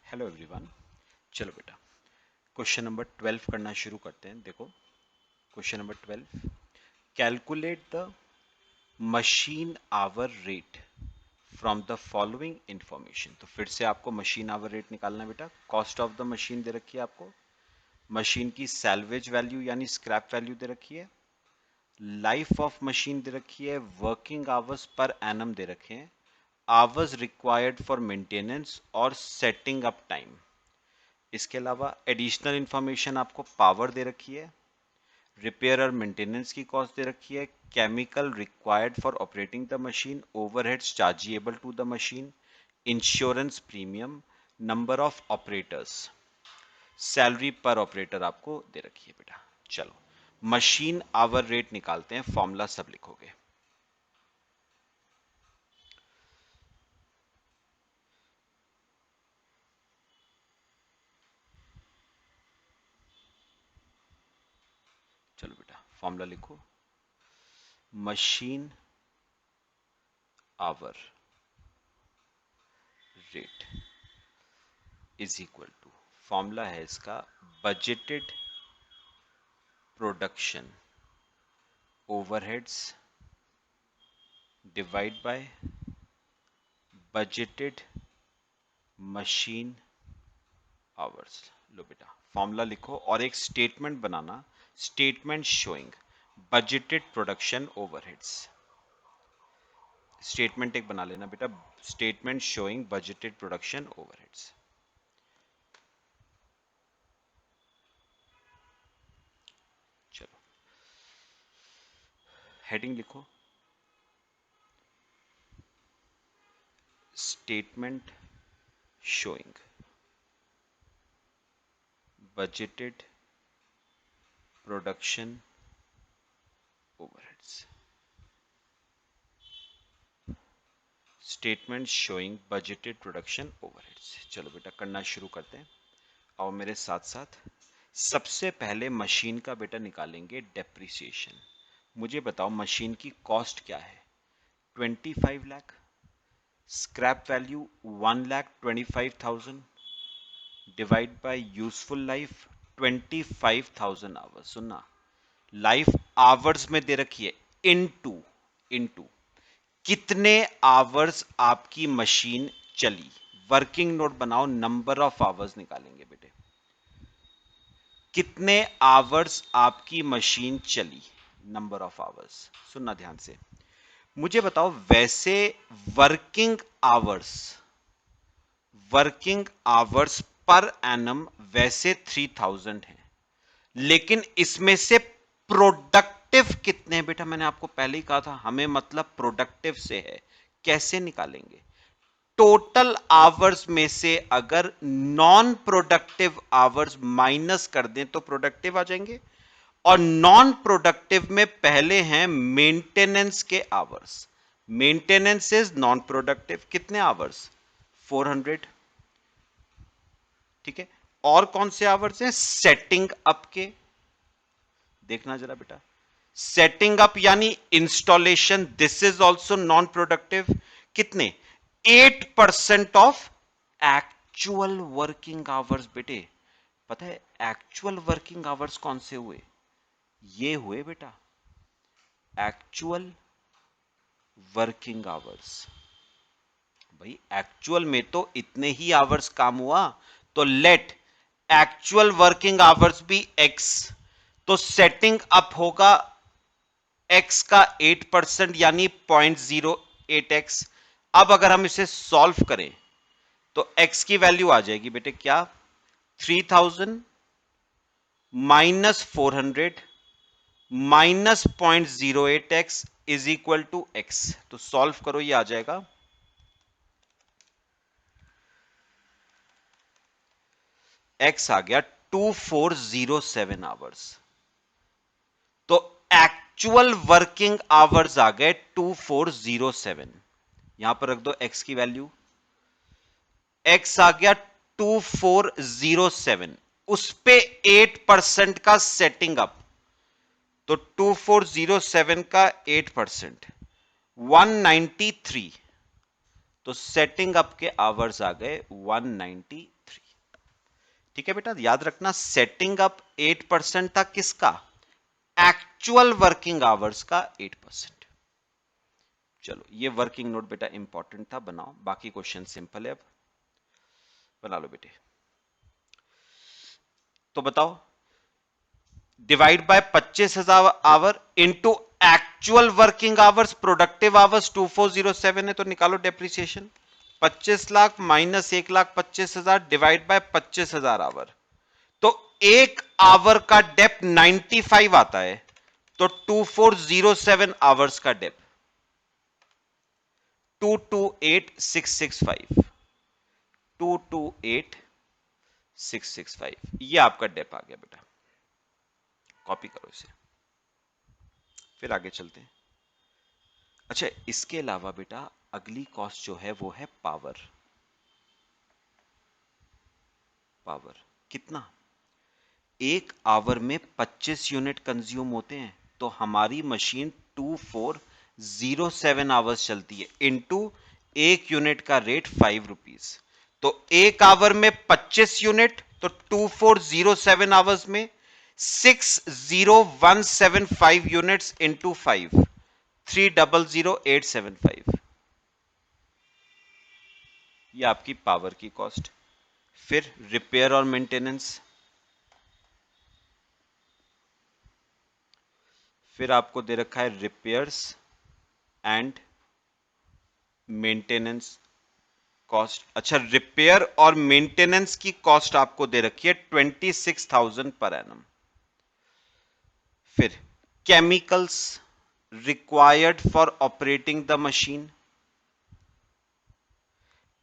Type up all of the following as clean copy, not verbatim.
Hello everyone. चलो बेटा, question number 12 करना शुरू करते हैं। देखो question number 12, calculate the machine hour rate from the following information. तो फिर से आपको मशीन आवर रेट निकालना है बेटा। कॉस्ट ऑफ द मशीन दे रखी है आपको, मशीन की सैल्वेज वैल्यू यानी स्क्रैप वैल्यू दे रखी है, लाइफ ऑफ मशीन दे रखी है, वर्किंग आवर्स पर एनम दे रखे हैं, आवर्स रिक्वायर्ड फॉर मेंटेनेंस और सेटिंग अप टाइम। इसके अलावा एडिशनल इंफॉर्मेशन आपको पावर दे रखी है, रिपेयर और मेंटेनेंस की कॉस्ट दे रखी है, chemical required for operating the machine, overheads chargeable to the machine, insurance premium, number of operators, salary per operator आपको दे रखी है बेटा। चलो मशीन आवर रेट निकालते हैं, फॉर्मूला सब लिखोगे। चलो बेटा फॉर्मूला लिखो, machine hour rate is equal to, formula है इसका, budgeted production overheads divide by budgeted machine hours. लो बेटा फॉर्मूला लिखो और एक स्टेटमेंट बनाना, statement showing budgeted production overheads. Statement एक बना लेना बेटा, statement showing budgeted production overheads. चलो हेडिंग लिखो, statement showing budgeted production overheads, statement showing budgeted production overheads। चलो बेटा करना शुरू करते हैं, और मेरे साथ साथ सबसे पहले मशीन का बेटा निकालेंगे डेप्रिसिएशन। मुझे बताओ मशीन की कॉस्ट क्या है? 25 lakh, scrap value 1,25,000 divide bye useful life 25,000 hours. सुनना, लाइफ आवर्स में दे रखी है, इनटू इनटू कितने आवर्स आपकी मशीन चली। वर्किंग नोट बनाओ, नंबर ऑफ आवर्स निकालेंगे बेटे, कितने आवर्स आपकी मशीन चली, नंबर ऑफ आवर्स। सुनना ध्यान से, मुझे बताओ वैसे working hours, working hours per annum वैसे 3000 है, लेकिन इसमें से प्रोडक्टिव कितने हैं बेटा? मैंने आपको पहले ही कहा था हमें मतलब प्रोडक्टिव से है। कैसे निकालेंगे? टोटल आवर्स में से अगर नॉन प्रोडक्टिव आवर्स माइनस कर दें तो प्रोडक्टिव आ जाएंगे, और नॉन प्रोडक्टिव में पहले हैं मेंटेनेंस के hours. Maintenance is non productive, कितने आवर्स? 400। ठीक है, और कौन से आवर्स हैं? सेटिंग अप के। देखना जरा बेटा, सेटिंग अप यानी installation, this is also non productive. कितने? 8% ऑफ एक्चुअल वर्किंग आवर्स। बेटे पता है एक्चुअल वर्किंग आवर्स कौन से हुए? ये हुए बेटा एक्चुअल वर्किंग आवर्स। भाई एक्चुअल में तो इतने ही आवर्स काम हुआ, तो लेट एक्चुअल वर्किंग आवर्स भी एक्स, तो सेटिंग अप होगा x का 8% यानी 0.08x। अब अगर हम इसे सॉल्व करें तो x की वैल्यू आ जाएगी बेटे क्या? 3000 minus 400 minus 0.08x is equal to x। तो सॉल्व करो, ये आ जाएगा x आ गया 2407 आवर्स। तो एक्चुअल वर्किंग आवर्स आ गए 2407। यहां पर रख दो x की वैल्यू, x आ गया 2407, उस पे 8% का सेटिंग अप, तो 2407 का 8% 193, तो सेटिंग अप के आवर्स आ गए 193। ठीक है बेटा, याद रखना सेटिंग अप 8% था किसका, एक्चुअल वर्किंग आवर्स का 8%। चलो ये वर्किंग नोट बेटा इंपॉर्टेंट था, बनाओ, बाकी क्वेश्चन सिंपल है, अब बना लो बेटे। तो बताओ, divide by 25,000 hour into actual working hours, productive hours 2407 है, तो निकालो depreciation. 25 lakh minus 1,25,000 divide by 25,000 hour, तो एक आवर का डेप 95 आता है, तो 2407 आवर्स का डेप 228665, 228665, ये आपका डेप आ गया बेटा। कॉपी करो इसे, फिर आगे चलते हैं। अच्छा, इसके अलावा बेटा अगली कॉस्ट जो है वो है पावर। पावर कितना, एक आवर में 25 यूनिट कंज्यूम होते हैं, तो हमारी मशीन 2407 आवर्स चलती है, इनटू एक यूनिट का रेट 5 रुपीज, तो एक आवर में 25 यूनिट, तो 2407 आवर्स में 60175 यूनिट्स इंटू 5, 300,875, ये आपकी पावर की कॉस्ट। फिर रिपेयर और मेंटेनेंस, फिर आपको दे रखा है रिपेयर्स एंड मेंटेनेंस कॉस्ट। अच्छा, रिपेयर और मेंटेनेंस की कॉस्ट आपको दे रखी है 26,000 पर एनम। फिर chemicals required for operating the machine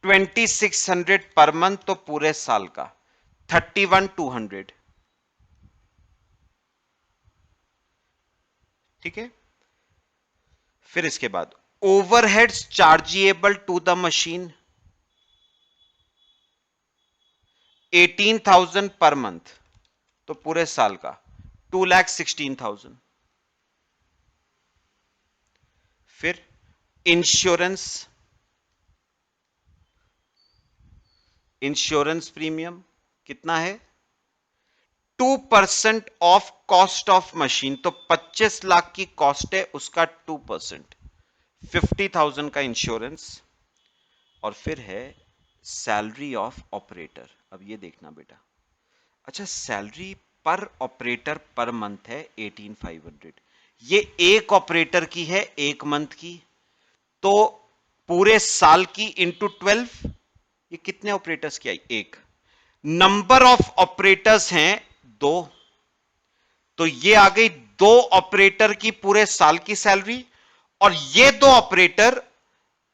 2600 per month, तो पूरे साल का 31,200। ठीक है, फिर इसके बाद overheads chargeable to the machine 18,000 per month, तो पूरे साल का 2,16,000। फिर इंश्योरेंस, इंश्योरेंस प्रीमियम कितना है, 2% ऑफ कॉस्ट ऑफ मशीन, तो 25 लाख की कॉस्ट है, उसका 2% 50,000 का इंश्योरेंस। और फिर है सैलरी ऑफ ऑपरेटर। अब ये देखना बेटा, अच्छा salary per operator per month है 18,500, ये एक ऑपरेटर की है एक मंथ की, तो पूरे साल की इंटू 12, ये कितने ऑपरेटर्स की आई, एक। नंबर ऑफ ऑपरेटर्स हैं दो, तो ये आ गई दो ऑपरेटर की पूरे साल की सैलरी, और ये दो ऑपरेटर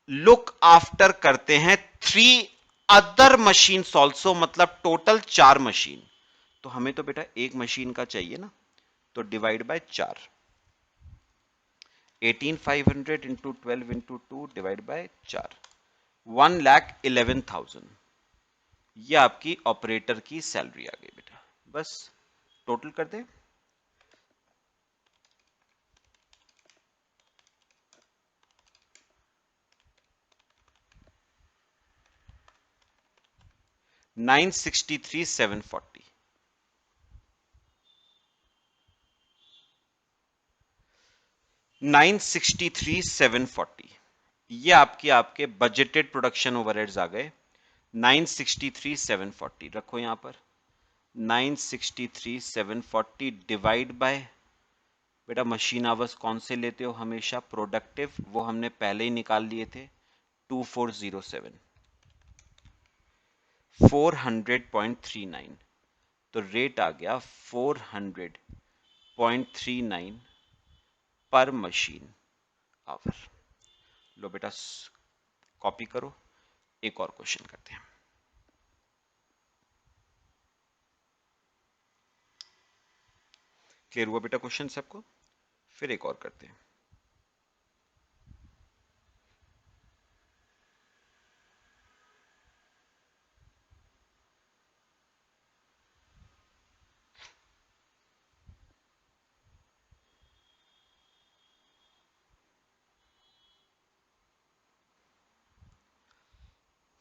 लुक आफ्टर करते हैं 3 अदर मशीन ऑल्सो, मतलब टोटल 4 मशीन। तो हमें तो बेटा एक मशीन का चाहिए ना, तो divide by 4, 18,500 into 12 into 2 divide by 4, 1,11,000, ये आपकी ऑपरेटर की सैलरी आ गई बेटा। बस टोटल कर दे, 963,740, 963,740, ये आपके आपके बजटेड प्रोडक्शन ओवरहेड्स आ गए 963,740। रखो यहां पर 963,740 डिवाइड बाय, बेटा मशीन आवर्स कौन से लेते हो हमेशा, प्रोडक्टिव, वो हमने पहले ही निकाल लिए थे 2407, 400.39, तो रेट आ गया 400.39 पर मशीन आवर। लो बेटा कॉपी करो, एक और क्वेश्चन करते हैं। क्लियर हुआ बेटा क्वेश्चन सबको, फिर एक और करते हैं।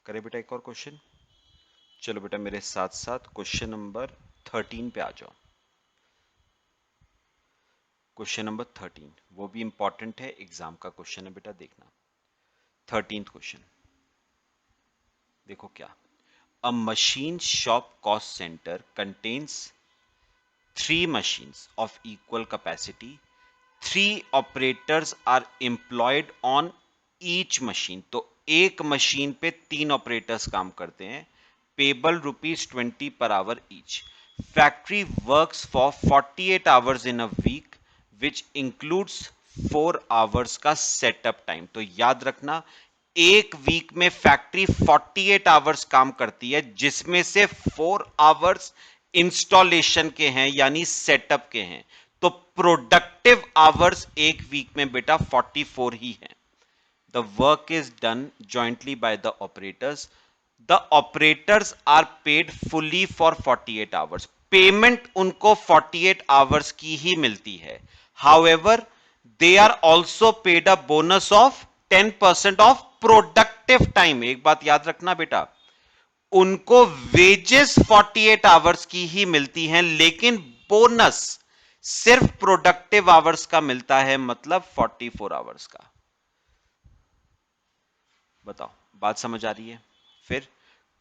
करें बेटा एक और क्वेश्चन। चलो बेटा मेरे साथ साथ क्वेश्चन नंबर 13 पे आ जाओ। क्वेश्चन नंबर 13 वो भी इंपॉर्टेंट है, एग्जाम का क्वेश्चन है बेटा, देखना। 13th क्वेश्चन देखो क्या। अ machine shop cost centre contains 3 machines of equal capacity. 3 operators are employed on each machine. तो एक मशीन पे 3 ऑपरेटर्स काम करते हैं। Payable ₹20 per hour each. Factory works for 48 hours in a week, which includes 4 hours का setup time. तो याद रखना, एक वीक में फैक्ट्री 48 आवर्स काम करती है, जिसमें से 4 आवर्स इंस्टॉलेशन के हैं यानी सेटअप के हैं। तो प्रोडक्टिव आवर्स एक वीक में बेटा 44 ही है। The work is done jointly by the operators. The operators are paid fully for 48 hours. Payment उनको 48 आवर्स की ही मिलती है। However they are also paid a bonus of 10% of productive time. एक बात याद रखना बेटा, उनको वेजेस 48 आवर्स की ही मिलती हैं, लेकिन बोनस सिर्फ प्रोडक्टिव आवर्स का मिलता है, मतलब 44 आवर्स का। बताओ बात समझ आ रही है? फिर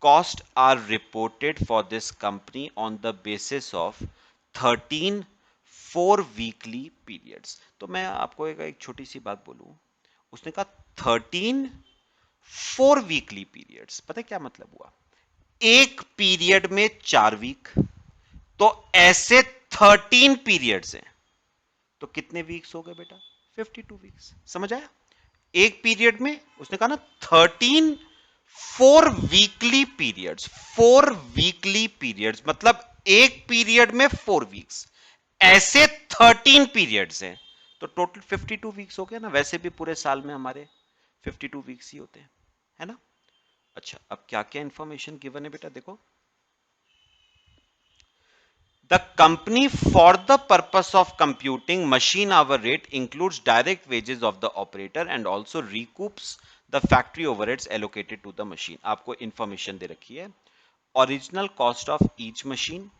cost are reported for this company on the basis of 13 4 weekly periods. तो मैं आपको एक छोटी सी बात बोलूं, उसने कहा 13 4 वीकली पीरियड्स। पता है क्या मतलब हुआ? एक पीरियड में 4 वीक, तो ऐसे 13 पीरियड्स हैं, तो कितने वीक्स हो गए बेटा? 52 वीक्स। समझ आया? एक पीरियड में उसने कहा ना 13 4 वीकली पीरियड्स। 4 वीकली पीरियड्स मतलब एक पीरियड में 4 वीक्स, ऐसे 13 पीरियड्स हैं, तो टोटल 52 वीक्स हो गया ना। वैसे भी पूरे साल में हमारे 52 वीक्स ही होते हैं, है ना? अच्छा, अब क्या क्या इंफॉर्मेशन गिवन है बेटा, देखो। The company, for the purpose of computing machine hour rate, includes direct wages of the operator and also recoups the factory overheads allocated to the machine. आपको information दे रखी है। Original cost of each machine,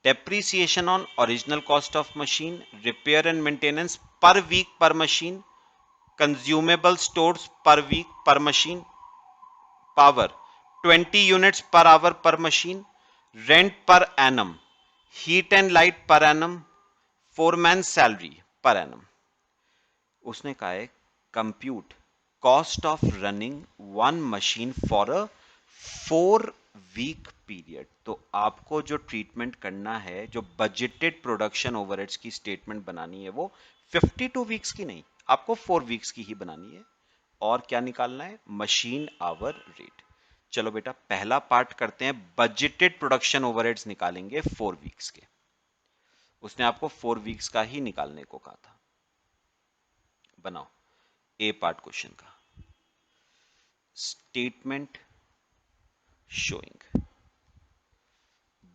depreciation on original cost of machine, repair and maintenance per week per machine, consumable stores per week per machine, power 20 units per hour per machine, rent per annum, heat and light per annum, foreman salary per annum. उसने कहा है compute cost of running one machine for a 4 week period. तो आपको जो treatment करना है, जो budgeted production overheads की स्टेटमेंट बनानी है, वो 52 वीक्स की नहीं, आपको 4 वीक्स की ही बनानी है। और क्या निकालना है? Machine hour rate. चलो बेटा पहला पार्ट करते हैं, बजटेड प्रोडक्शन ओवरहेड्स निकालेंगे 4 वीक्स के। उसने आपको 4 वीक्स का ही निकालने को कहा था। बनाओ ए पार्ट क्वेश्चन का। Statement showing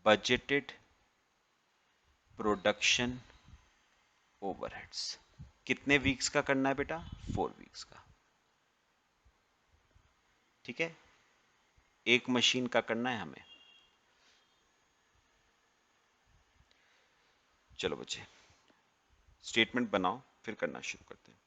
budgeted production overheads. कितने वीक्स का करना है बेटा? 4 वीक्स का। ठीक है, एक मशीन का करना है हमें। चलो बच्चे स्टेटमेंट बनाओ, फिर करना शुरू करते हैं।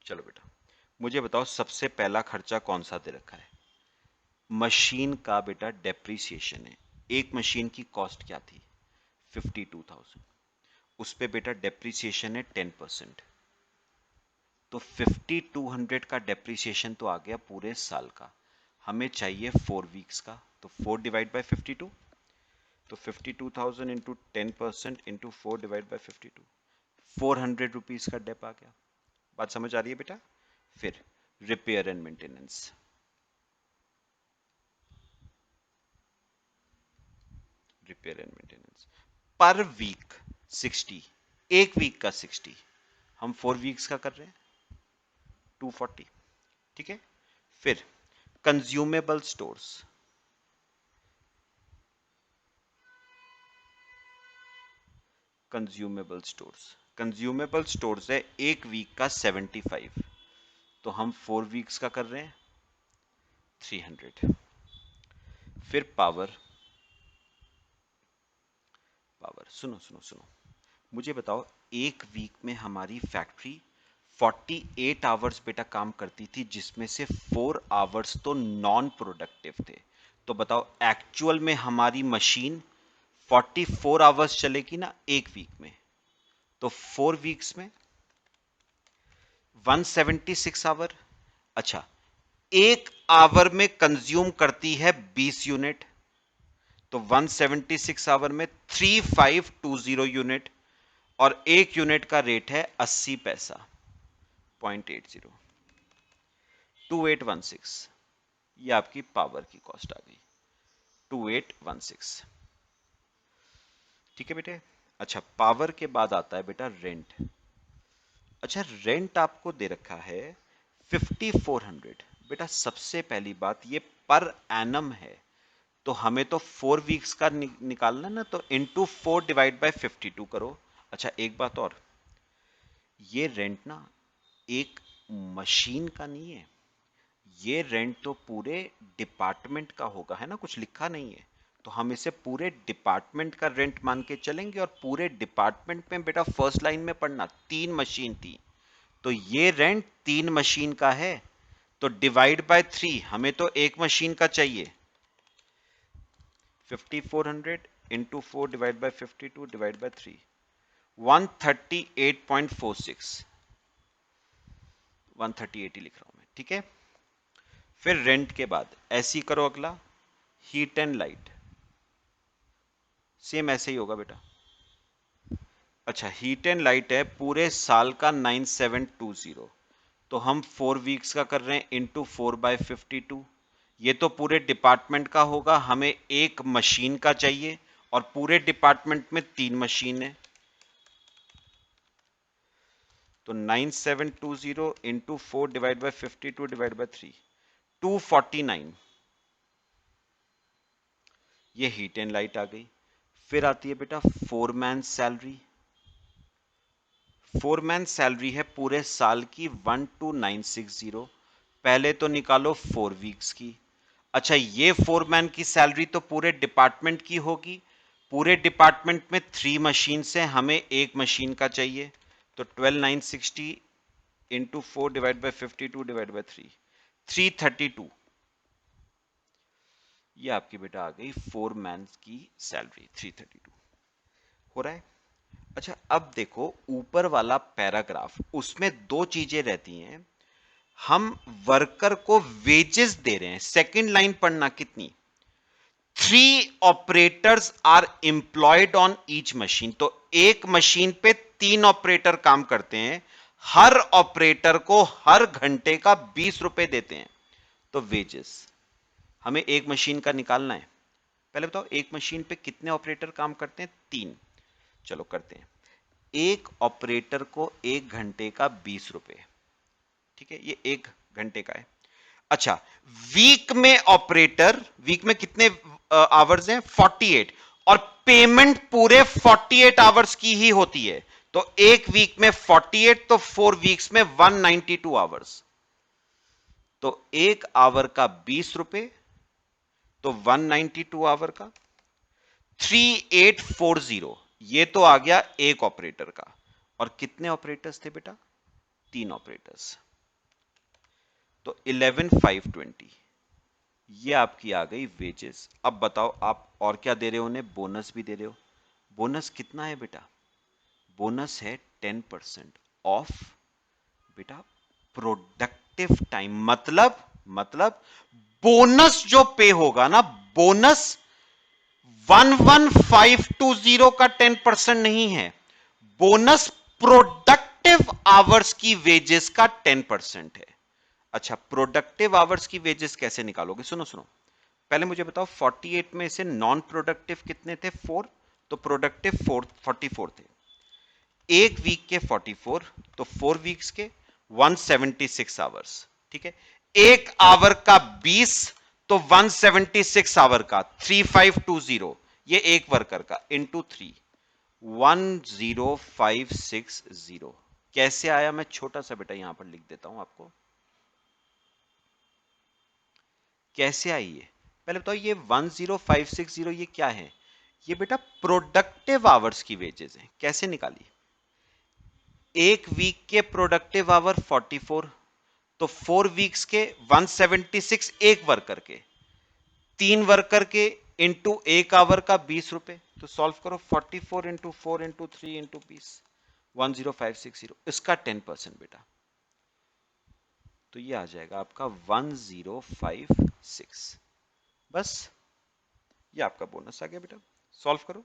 चलो बेटा मुझे बताओ, सबसे पहला खर्चा कौन सा दे रखा है? मशीन का बेटा डेप्रीसिएशन है। एक मशीन की कॉस्ट क्या थी? 52,000। उस पे बेटा डेप्रीसिएशन है 10%। तो 5200 का डेप्रीसिएशन तो आ गया पूरे साल का। हमें चाहिए 4 वीक्स का, तो 4 डिवाइड बाय 52, तो 52,000 into 10% into 4 divide by 52, 400 rupees का डेप आ गया। बात समझ आ रही है बेटा? फिर repair and maintenance, repair and maintenance per week 60, एक वीक का 60, हम 4 वीक्स का कर रहे हैं 240। ठीक है, फिर कंज्यूमेबल स्टोर्स, कंज्यूमेबल स्टोर्स है एक वीक का 75, तो हम 4 वीक्स का कर रहे हैं 300। फिर पावर सुनो सुनो सुनो, मुझे बताओ एक वीक में हमारी फैक्ट्री 48 आवर्स बेटा काम करती थी, जिसमें से 4 आवर्स तो नॉन प्रोडक्टिव थे। तो बताओ एक्चुअल में हमारी मशीन 44 आवर्स चलेगी ना एक वीक में, तो 4 वीक्स में 176 आवर। अच्छा, एक आवर में कंज्यूम करती है 20 यूनिट, तो 176 आवर में 3520 यूनिट, और एक यूनिट का रेट है 80 पैसा, 0.80, 2816। ये आपकी पावर की कॉस्ट आ गई 2816। ठीक है बेटे। अच्छा, पावर के बाद आता है बेटा रेंट। अच्छा, रेंट आपको दे रखा है 5400। बेटा सबसे पहली बात, ये पर एनम है, तो हमें तो 4 वीक्स का निकालना ना, तो इंटू 4 डिवाइड बाय 52 करो। अच्छा, एक बात और, ये रेंट ना एक मशीन का नहीं है, ये रेंट तो पूरे डिपार्टमेंट का होगा, है ना, कुछ लिखा नहीं है, तो हम इसे पूरे डिपार्टमेंट का रेंट मान के चलेंगे। और पूरे डिपार्टमेंट में बेटा फर्स्ट लाइन में पढ़ना 3 मशीन थी, तो ये रेंट 3 मशीन का है, तो डिवाइड बाय 3, हमें तो एक मशीन का चाहिए। 5400 into 4 divide by 52 divide by 3, 138.46, 138 ही लिख रहा हूं मैं, ठीक है। फिर रेंट के बाद ऐसी करो, अगला हीट एंड लाइट, सेम ऐसे ही होगा बेटा। अच्छा, हीट एंड लाइट है पूरे साल का 9720, तो हम 4 वीक्स का कर रहे हैं इंटू 4/52। ये तो पूरे डिपार्टमेंट का होगा, हमें एक मशीन का चाहिए, और पूरे डिपार्टमेंट में 3 मशीन है, तो 9720 into 4 divide by 52 divide by 3, 249। ये हीट एंड लाइट आ गई। फिर आती है बेटा फोरमैन सैलरी। फोरमैन सैलरी है पूरे साल की 12960। पहले तो निकालो 4 वीक्स की। अच्छा, ये फोरमैन की सैलरी तो पूरे डिपार्टमेंट की होगी, पूरे डिपार्टमेंट में 3 मशीन से, हमें एक मशीन का चाहिए, तो 12960 into 4 divide by 52 divide by 3, 332। ये आपकी बेटा आ गई फोरमैन की सैलरी 332। हो रहा है। अच्छा, अब देखो ऊपर वाला पैराग्राफ, उसमें 2 चीजें रहती हैं। हम वर्कर को वेजेस दे रहे हैं, सेकंड लाइन पढ़ना कितनी, 3 operators are employed on each machine, तो एक मशीन पे 3 ऑपरेटर काम करते हैं, हर ऑपरेटर को हर घंटे का 20 रुपए देते हैं, तो वेजेस हमें एक मशीन का निकालना है। पहले बताओ एक मशीन पे कितने ऑपरेटर काम करते हैं, 3। चलो करते हैं, एक ऑपरेटर को एक घंटे का 20 रुपए, ठीक है, ये एक घंटे का है। अच्छा, वीक में कितने आवर्स हैं, 48, और पेमेंट पूरे 48 आवर्स की ही होती है, तो एक वीक में 48, तो 4 वीक्स में 192 आवर्स, तो एक आवर का 20 रुपए, तो 192 आवर का 3840, ये तो आ गया एक ऑपरेटर का। और कितने ऑपरेटर्स थे बेटा, 3 ऑपरेटर्स, तो 11520, ये आपकी आ गई वेजेस। अब बताओ आप और क्या दे रहे हो उन्हें, बोनस भी दे रहे हो। बोनस कितना है बेटा, बोनस है 10% ऑफ बेटा प्रोडक्टिव टाइम, मतलब बोनस जो पे होगा ना, बोनस 11520 का 10% नहीं है, बोनस प्रोडक्टिव आवर्स की वेजेस का 10% है। अच्छा, प्रोडक्टिव आवर्स की वेजेस कैसे निकालोगे, सुनो सुनो, पहले मुझे बताओ 48 में से नॉन प्रोडक्टिव कितने थे, 4, तो प्रोडक्टिव 44 थे, एक वीक के 44, तो 4 वीक्स के 176 आवर्स, ठीक है, एक आवर का 20, तो 176 आवर का 3520, ये एक वर्कर का, इंटू 3, 10560 कैसे आया, मैं छोटा सा बेटा यहां पर लिख देता हूं आपको, कैसे आई है पहले बताओ। ये 10560 ये क्या है, ये बेटा प्रोडक्टिव आवर्स की वेजेस है। कैसे निकाली, एक वीक के प्रोडक्टिव आवर 44, तो 4 वीक्स के 176 एक वर्कर के, 3 वर्कर के इंटू एक आवर का 20 रुपए। तो सॉल्व करो, 44 इंटू 4 इंटू 3 इंटू 20, 10560, इसका 10% बेटा, तो ये आ जाएगा आपका 1056। बस ये आपका बोनस आ गया बेटा, सॉल्व करो।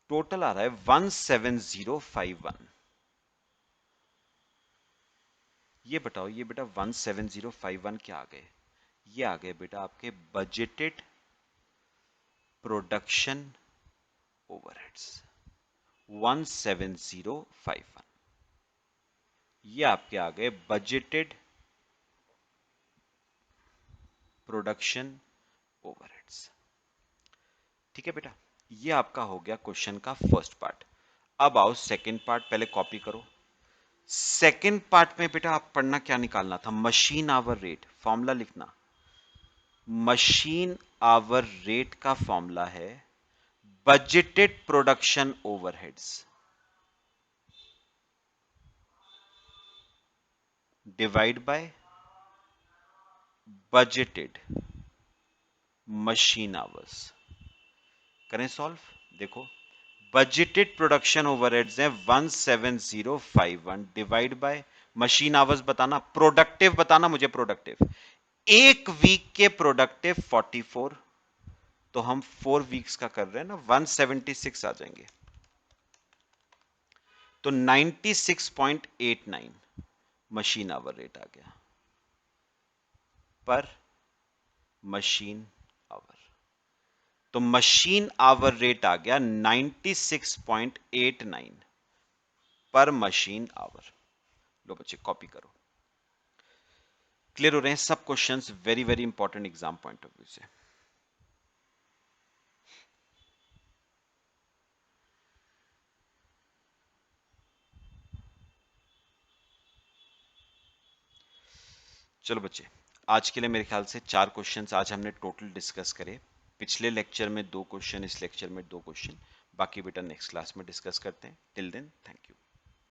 टोटल आ रहा है 17051। ये बताओ, ये बेटा 17051 क्या आ गए, ये आ गए बेटा आपके बजटेड प्रोडक्शन ओवरहेड्स 17051। ये आपके आ गए बजटेड प्रोडक्शन ओवरहेड्स। ठीक है बेटा, ये आपका हो गया क्वेश्चन का फर्स्ट पार्ट। अब आओ सेकंड पार्ट, पहले कॉपी करो। सेकंड पार्ट में बेटा आप पढ़ना क्या निकालना था, मशीन आवर रेट, फॉर्मूला लिखना। मशीन आवर रेट का फॉर्मूला है budgeted production overheads divide by budgeted machine hours. करें सॉल्व, देखो बजटेड प्रोडक्शन ओवरहेड्स है 17051 डिवाइड बाय मशीन आवर्स बताना, प्रोडक्टिव बताना मुझे, प्रोडक्टिव एक वीक के प्रोडक्टिव 44, तो हम 4 वीक्स का कर रहे हैं ना, 176 आ जाएंगे, तो 96.89 मशीन आवर रेट आ गया पर मशीन आवर। तो मशीन आवर रेट आ गया 96.89 पर मशीन आवर। लो बच्चे कॉपी करो। क्लियर हो रहे हैं सब questions, very very important exam point of view से। चलो बच्चे, आज के लिए मेरे ख्याल से 4 क्वेश्चंस आज हमने टोटल डिस्कस करे। पिछले लेक्चर में 2 क्वेश्चन, इस लेक्चर में 2 क्वेश्चन, बाकी बेटा नेक्स्ट क्लास में डिस्कस करते हैं। Till then thank you.